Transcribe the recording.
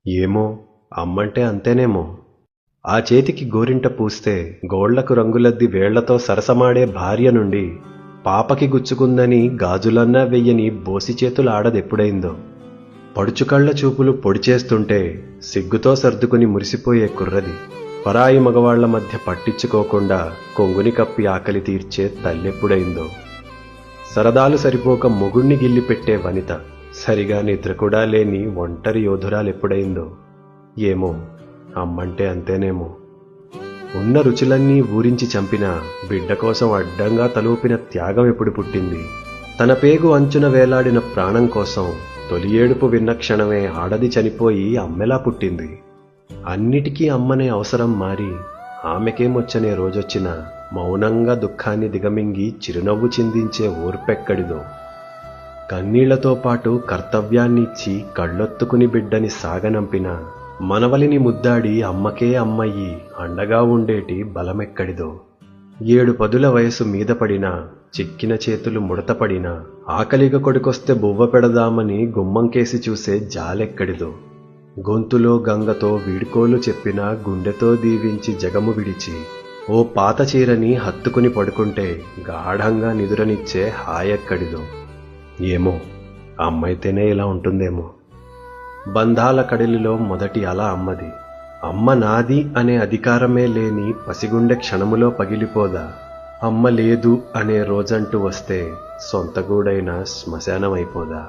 ఏమో, అమ్మంటే అంతేనేమో. ఆ చేతికి గోరింట పూస్తే గోళ్లకు రంగులద్ది వేళ్లతో సరసమాడే భార్య నుండి పాపకి గుచ్చుకుందని గాజులన్నా వెయ్యని బోసి చేతులాడదెప్పుడైందో. పడుచుకళ్ల చూపులు పొడిచేస్తుంటే సిగ్గుతో సర్దుకుని మురిసిపోయే కుర్రది పరాయి మగవాళ్ల మధ్య పట్టించుకోకుండా కొంగుని కప్పి ఆకలి తీర్చే తల్లెప్పుడైందో. సరదాలు సరిపోక మొగుణ్ణి గిల్లిపెట్టే వనిత సరిగా నిద్ర కూడా లేని ఒంటరి యోధురాలెప్పుడైందో. ఏమో, అమ్మంటే అంతేనేమో. ఉన్న రుచులన్నీ ఊరించి చంపిన బిడ్డ కోసం అడ్డంగా తలూపిన త్యాగం ఎప్పుడు పుట్టింది? తన పేగు అంచున వేలాడిన ప్రాణం కోసం తొలి ఏడుపు విన్న క్షణమే ఆడది చనిపోయి అమ్మెలా పుట్టింది. అన్నిటికీ అమ్మనే అవసరం మారి ఆమెకేమొచ్చనే రోజొచ్చినా మౌనంగా దుఃఖాన్ని దిగమింగి చిరునవ్వు చిందించే ఓర్పెక్కడిదో. కన్నీళ్లతో పాటు కర్తవ్యాన్నిచ్చి కళ్ళొత్తుకుని బిడ్డని సాగనంపిన మనవలిని ముద్దాడి అమ్మకే అమ్మయ్యి అండగా ఉండేటి బలమెక్కడిదో. 7 పదుల వయసు మీద పడినా చిక్కిన చేతులు ముడతపడినా ఆకలిగా కొడుకొస్తే బువ్వ పెడదామని గుమ్మంకేసి చూసే జాలెక్కడిదో. గొంతులో గంగతో వీడ్కోలు చెప్పిన గుండెతో దీవించి జగము విడిచి ఓ పాత చీరని హత్తుకుని పడుకుంటే గాఢంగా నిదురనిచ్చే హాయెక్కడిదో. ఏమో, అమ్మైతేనే ఇలా ఉంటుందేమో. బంధాల కడలిలో మొదటి అల అమ్మది. అమ్మ నాది అనే అధికారమే లేని పసిగుండె క్షణములో పగిలిపోదా? అమ్మ లేదు అనే రోజంటూ వస్తే సొంతగూడైన శ్మశానమైపోదా?